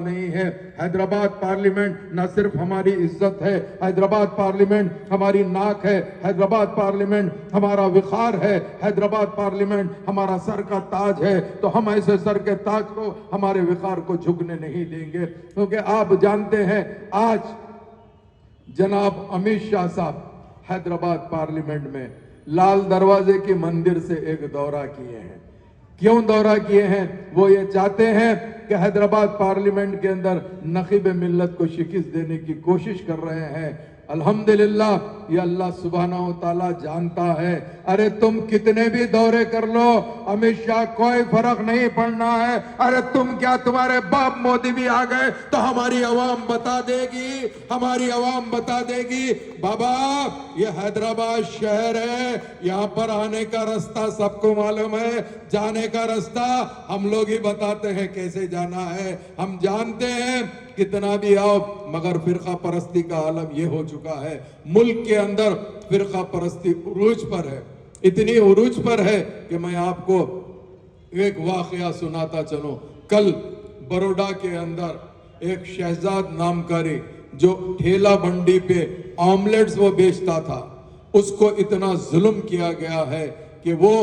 نہیں ہے۔ حیدرآباد پارلیمنٹ نہ صرف ہماری عزت ہے، حیدرآباد پارلیمنٹ ہماری ناک ہے، حیدرآباد پارلیمنٹ ہمارا وقار ہے، حیدرآباد پارلیمنٹ ہمارا سر کا تاج ہے، تو ہم ایسے سر کے تاج کو، ہمارے وقار کو جھکنے نہیں دیں گے، کیونکہ آپ جانتے ہیں آج جناب امت شاہ صاحب حیدرآباد پارلیمنٹ میں لال دروازے کی مندر سے ایک دورہ کیے ہیں۔ کیوں دورہ کیے ہیں؟ وہ یہ چاہتے ہیں کہ حیدرآباد پارلیمنٹ کے اندر نخیب ملت کو شکست دینے کی کوشش کر رہے ہیں۔ الحمدللہ یہ اللہ سبحانہ و تعالیٰ جانتا ہے۔ ارے تم کتنے بھی دورے کر لو، امت شاہ کوئی فرق نہیں پڑنا ہے۔ ارے تم کیا، تمہارے باپ مودی بھی آ گئے تو ہماری عوام بتا دے گی، ہماری عوام بتا دے گی بابا یہ حیدرآباد شہر ہے، یہاں پر آنے کا رستہ سب کو معلوم ہے، جانے کا رستہ ہم لوگ ہی بتاتے ہیں کیسے جانا ہے، ہم جانتے ہیں کتنا بھی آؤ، مگر فرقہ پرستی کا عالم یہ ہو چکا ہے، ملک کے اندر فرقہ پرستی عروج پر ہے، اتنی عروج پر ہے کہ میں آپ کو ایک واقعہ سناتا چلوں۔ کل بروڈا کے اندر ایک شہزاد نامکاری جو ٹھیلا بنڈی پہ آملیٹس وہ بیچتا تھا، اس کو اتنا ظلم کیا گیا ہے کہ وہ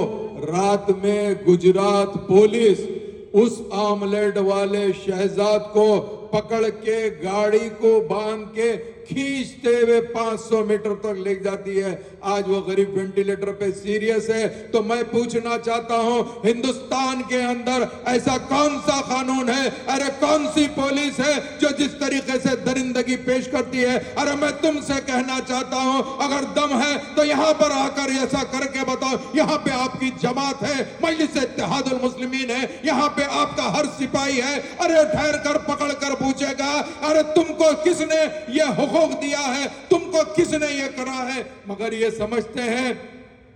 رات میں گجرات پولیس اس آملیٹ والے شہزاد کو پکڑ کے گاڑی کو باندھ کے کھینچتے ہوئے 500 میٹر تک لے جاتی ہے۔ آج وہ غریب وینٹیلیٹر پہ سیریس ہے۔ تو میں پوچھنا چاہتا ہوں ہندوستان کے اندر ایسا کون سا قانون ہے، ارے کون سی پولیس ہے جو جس طریقے سے درندگی پیش کرتی ہے؟ ارے میں تم سے کہنا چاہتا ہوں اگر دم ہے تو یہاں پر آ کر ایسا کر کے بتاؤ۔ یہاں پہ آپ کی جماعت ہے، مجلس اتحاد المسلمین ہے، یہاں پہ آپ کا ہر سپاہی ہے، ارے ٹھہر کر پکڑ کر پوچھے گا ارے تم کو کس نے یہ حقوق دیا ہے، تم کو کس نے یہ کرا ہے؟ مگر یہ سمجھتے ہیں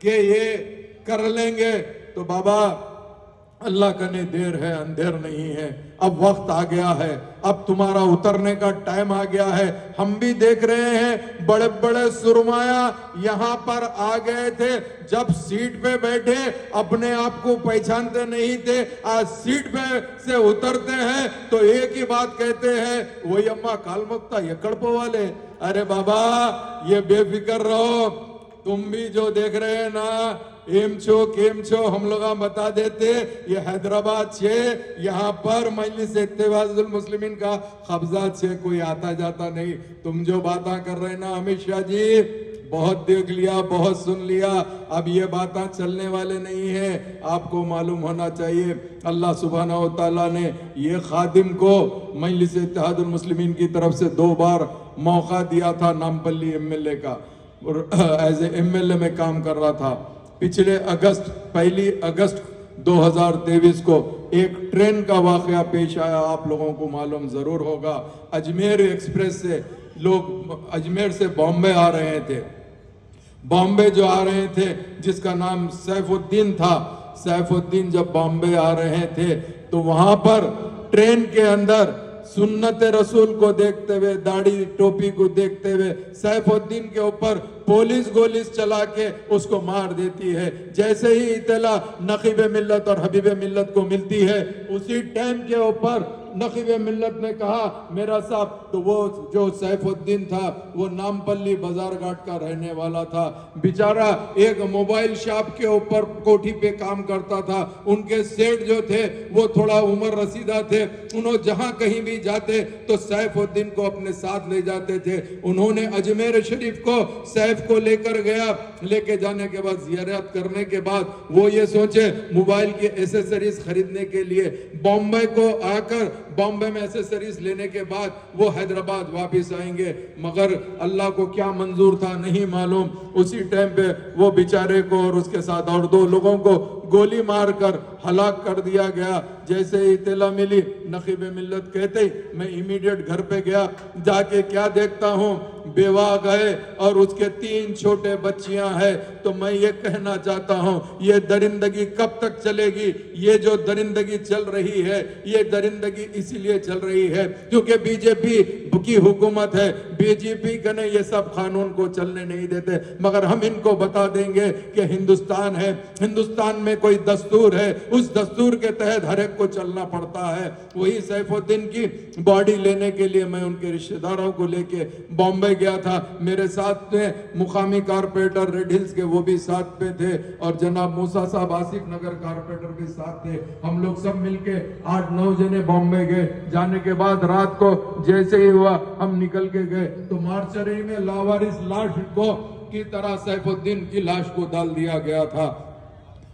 کہ یہ کر لیں گے تو بابا اللہ کنے دیر ہے اندھیر نہیں ہے، اب وقت آ گیا ہے، اب تمہارا اترنے کا ٹائم آ گیا ہے۔ ہم بھی دیکھ رہے ہیں بڑے بڑے سرمایہ یہاں پر آ گئے تھے، جب سیٹ پہ بیٹھے اپنے آپ کو پہچانتے نہیں تھے، آج سیٹ پہ سے اترتے ہیں تو ایک ہی بات کہتے ہیں وہی اماں کالمکتا یہ کڑپو والے۔ ارے بابا یہ بے فکر رہو، تم بھی جو دیکھ رہے ہیں نا ایم چھو ہم لوگا بتا دیتے یہ حیدرآباد چھے، یہاں پر مجلس اتحاد المسلمین کا قبضہ چھے، کوئی آتا جاتا نہیں۔ تم جو باتاں کر رہے ہیں نا امت شاہ جی، بہت دیکھ لیا، بہت سن لیا، اب یہ باتاں چلنے والے نہیں ہیں۔ آپ کو معلوم ہونا چاہیے اللہ سبحانہ و تعالیٰ نے یہ خادم کو مجلس اتحاد المسلمین کی طرف سے 2 بار موقع دیا تھا، نامپلی ایم ایل اے کا، as a M L A میں کام کر رہا تھا۔ پچھلے پہلی اگست 2023 کو ایک ٹرین کا واقعہ پیش آیا، آپ لوگوں کو معلوم ضرور ہوگا۔ اجمیر ایکسپریس سے لوگ اجمیر سے بامبے آ رہے تھے، بامبے جو آ رہے تھے جس کا نام سیف الدین تھا، سیف الدین جب بامبے آ رہے تھے تو وہاں پر ٹرین کے اندر سنت رسول کو دیکھتے ہوئے، داڑھی ٹوپی کو دیکھتے ہوئے سیف الدین کے اوپر پولیس گولیز چلا کے اس کو مار دیتی ہے۔ جیسے ہی اطلاع نقیب ملت اور حبیب ملت کو ملتی ہے، اسی ٹائم کے اوپر نقیب ملت نے کہا میرا صاحب، تو وہ جو سیف الدین تھا وہ نامپلی بازار گھاٹ کا رہنے والا تھا، بیچارہ ایک موبائل شاپ کے اوپر کوٹھی پہ کام کرتا تھا، ان کے سیٹ جو تھے وہ تھوڑا عمر رسیدہ تھے، انہوں جہاں کہیں بھی جاتے تو سیف الدین کو اپنے ساتھ لے جاتے تھے۔ انہوں نے اجمیر شریف کو سیف کو لے کر گیا، لے کے جانے کے بعد زیارت کرنے کے بعد وہ یہ سوچے موبائل کی ایسیسریز خریدنے کے لیے بامبے کو آ کر بامبے میں ایسیسریز لینے کے بعد وہ حیدرآباد واپس آئیں گے، مگر اللہ کو کیا منظور تھا نہیں معلوم۔ اسی ٹائم پہ وہ بیچارے کو اور اس کے ساتھ اور 2 لوگوں کو گولی مار کر ہلاک کر دیا گیا۔ جیسے ہی اطلاع ملی نقیب ملت کہتے ہی میں امیڈیٹ گھر پہ گیا، جا کے کیا دیکھتا ہوں بیوہ گئے اور اس کے 3 چھوٹے بچیاں ہیں۔ تو میں یہ کہنا چاہتا ہوں یہ درندگی کب تک چلے گی؟ یہ جو درندگی چل رہی ہے یہ درندگی اسی لیے چل رہی ہے کیونکہ بی جے پی کی حکومت ہے، بی جے پی کنے یہ سب قانون کو چلنے نہیں دیتے، مگر ہم ان کو بتا دیں گے کہ ہندوستان ہے، ہندوستان میں کوئی دستور ہے، اس دستور کے تحت ہر ایک کو چلنا پڑتا ہے۔ وہی سیف الدین کی باڈی لینے کے لیے میں ان کے رشتہ داروں کو لے کے بامبے گیا تھا۔ میرے ساتھ میں مقامی کارپوریٹر ریڈ ہلز کے وہ بھی ساتھ میں تھے، اور جناب موسیٰ صاحب آصف نگر کارپوریٹر بھی ساتھ تھے۔ ہم لوگ سب مل کے 8-9 جنے بامبے گئے۔ جانے کے بعد رات کو جیسے ہی ہوا ہم نکل کے گئے تو مارچری میں لاوارث لاش کو کی طرح سیف الدین کی لاش کو ڈال دیا گیا تھا۔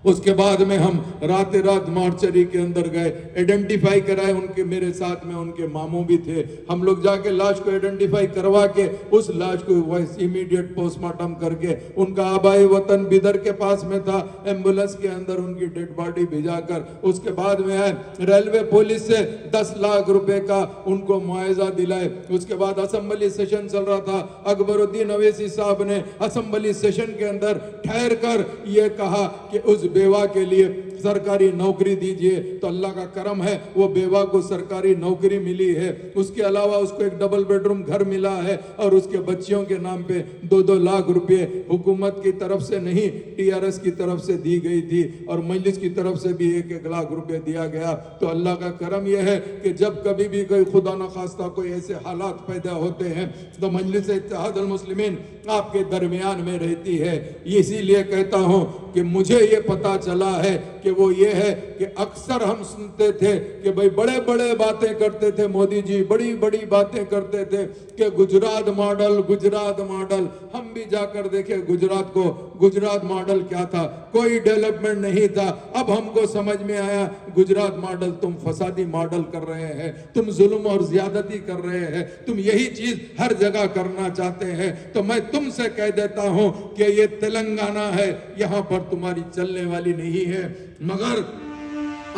اس کے بعد میں ہم رات مارچری کے اندر گئے، ایڈنٹیفائی کرائے، ان کے میرے ساتھ میں ان کے ماموں بھی تھے۔ ہم لوگ جا کے لاش کو ایڈنٹیفائی کروا کے اس لاش کو امیڈیٹ پوسٹ مارٹم کر کے ان کا آبائی وطن بیدر کے پاس میں تھا، ایمبولنس کے اندر ان کی ڈیڈ باڈی بھیجا کر اس کے بعد میں ریلوے پولیس سے 10 لاکھ روپے کا ان کو معاوضہ دلائے۔ اس کے بعد اسمبلی سیشن چل رہا تھا، اکبر الدین اویسی صاحب نے اسمبلی سیشن کے اندر ٹھہر کر یہ کہا کہ اس بیوہ کے لیے سرکاری نوکری دیجئے، تو اللہ کا کرم ہے وہ بیوہ کو سرکاری نوکری ملی ہے۔ اس کے علاوہ اس کو ایک ڈبل بیڈ روم گھر ملا ہے، اور اس کے بچیوں کے نام پہ 2-2 لاکھ روپے حکومت کی طرف سے نہیں TRS کی طرف سے دی گئی تھی، اور مجلس کی طرف سے بھی 1-1 لاکھ روپے دیا گیا۔ تو اللہ کا کرم یہ ہے کہ جب کبھی بھی کوئی خدا نخواستہ کوئی ایسے حالات پیدا ہوتے ہیں تو مجلس اتحاد المسلمین آپ کے درمیان میں رہتی ہے۔ اسی لیے کہتا ہوں کہ مجھے یہ پتا چلا ہے کہ وہ یہ ہے کہ اکثر ہم سنتے تھے کہ بھئی بڑے بڑے باتیں کرتے تھے مودی جی، بڑی بڑی باتیں کرتے تھے کہ گجرات ماڈل، گجرات ماڈل۔ ہم بھی جا کر دیکھیں گجرات کو، گجرات ماڈل کیا تھا، کوئی ڈیولپمنٹ نہیں تھا۔ اب ہم کو سمجھ میں آیا گجرات ماڈل تم فسادی ماڈل کر رہے ہیں، تم ظلم اور زیادتی کر رہے ہیں، تم یہی چیز ہر جگہ کرنا چاہتے ہیں۔ تو میں تم سے کہہ دیتا ہوں کہ یہ تلنگانہ ہے، یہاں پر تمہاری چلنے والی نہیں ہے، مگر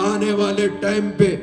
آنے والے ٹائم پہ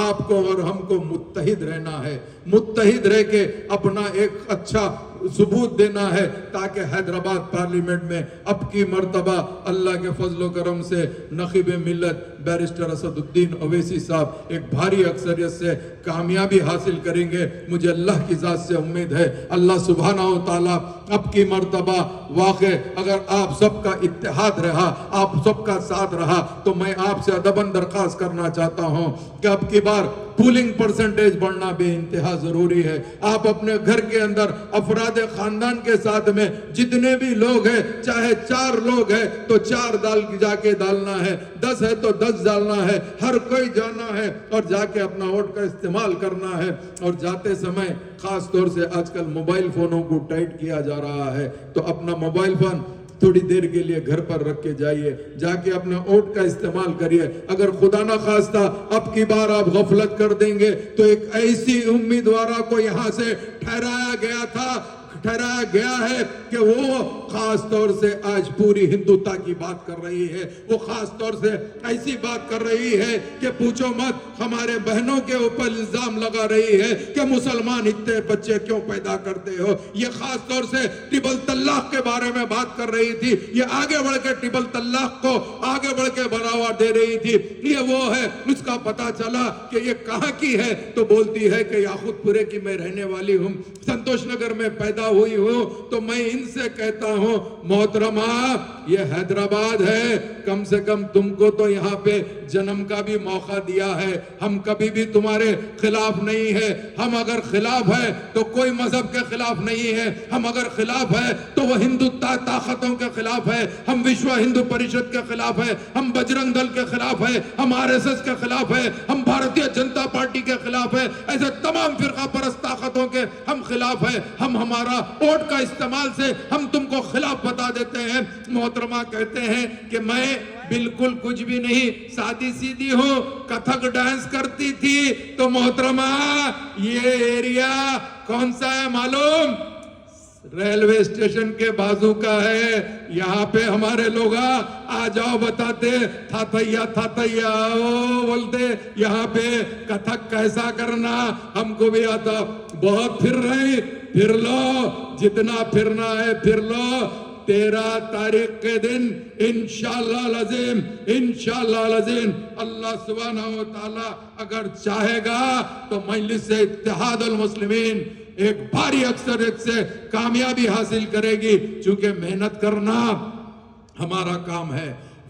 آپ کو اور ہم کو متحد رہنا ہے، متحد رہ کے اپنا ایک اچھا ثبوت دینا ہے، تاکہ حیدرآباد پارلیمنٹ میں اب کی مرتبہ اللہ کے فضل و کرم سے نخیب ملت بیرسٹر اسد الدین اویسی صاحب ایک بھاری اکثریت سے کامیابی حاصل کریں گے۔ مجھے اللہ کی ذات سے امید ہے اللہ سبحانہ و تعالیٰ اب کی مرتبہ واقع اگر آپ سب کا اتحاد رہا، آپ سب کا ساتھ رہا، تو میں آپ سے ادباً درخواست کرنا چاہتا ہوں کہ اب کی بار پولنگ پرسنٹیج بڑھنا بے انتہا ضروری ہے۔ آپ اپنے گھر کے اندر افراد خاندان کے ساتھ میں جتنے بھی لوگ ہیں، چاہے 4 لوگ ہیں تو 4 جا کے ڈالنا ہے، 10 ہے تو 10 ڈالنا ہے، ہر کوئی جانا ہے اور جا کے اپنا ووٹ کا استعمال کرنا ہے۔ اور جاتے سمے خاص طور سے آج کل موبائل فونوں کو ٹائٹ کیا جا رہا ہے، تو اپنا موبائل فون تھوڑی دیر کے لیے گھر پر رکھ کے جائیے، جا کے اپنا ووٹ کا استعمال کریے۔ اگر خدا نہ خواستہ اب کی بار آپ غفلت کر دیں گے تو ایک ایسی امیدوارہ کو یہاں سے ٹھہرایا گیا ہے کہ وہ خاص طور سے آج پوری ہندوتا کی بات کر رہی ہے، وہ خاص طور سے ایسی بات کر رہی ہے کہ پوچھو مت، ہمارے بہنوں کے اوپر الزام لگا رہی ہے کہ مسلمان اتنے بچے کیوں پیدا کرتے ہو۔ یہ خاص طور سے ٹرپل طلاق کے بارے میں بات کر رہی تھی، یہ آگے بڑھ کے ٹرپل طلاق کو آگے بڑھ کے بڑھاوا دے رہی تھی۔ یہ وہ ہے، اس کا پتا چلا کہ یہ کہاں کی ہے تو بولتی ہے کہ یاقوت پورے کی میں رہنے والی ہوں، سنتوش نگر میں پیدا ہوئی ہوں۔ تو میں ان سے کہتا ہوں محترمہ، یہ حیدرآباد ہے، کم سے کم تم کو تو یہاں پہ جنم کا بھی موقع دیا ہے۔ ہم کبھی بھی تمہارے خلاف نہیں ہے، ہم اگر خلاف ہے تو کوئی مذہب کے خلاف نہیں ہے، ہم اگر خلاف ہے تو وہ ہندو طاقتوں کے خلاف ہے، ہم وشو ہندو پریشد کے خلاف ہے، ہم بجرنگ دل کے خلاف ہے، ہم RSS کے خلاف ہے، ہم بھارتیہ جنتا پارٹی کے خلاف ہے، ایسے تمام فرقہ پرست طاقتوں کے ہم خلاف ہے۔ ہم ہمارا ووٹ کا استعمال سے ہم تم کو خلاف بتا دیتے ہیں۔ محترمہ کہتے ہیں کہ میں بالکل کچھ بھی نہیں، سادی سیدھی ہوں، کتھک ڈانس کرتی تھی۔ تو محترمہ یہ ایریا کون سا ہے معلوم؟ ریلوے اسٹیشن کے بازو کا ہے۔ یہاں پہ ہمارے لوگ آ جاؤ بتاتے تھاتیا بولتے، یہاں پہ کتھک کیسا کرنا ہم کو بھی آتا۔ بہت پھر رہے، پھر لو، جتنا پھرنا ہے پھر لو۔ 13 تاریخ کے دن انشاءاللہ العظیم، انشاءاللہ العظیم اللہ سبحانہ و تعالی اگر چاہے گا تو مجلس اتحاد المسلمین ایک بھاری اکثریت سے کامیابی حاصل کرے گی، چونکہ محنت کرنا ہمارا کام ہے،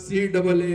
CAA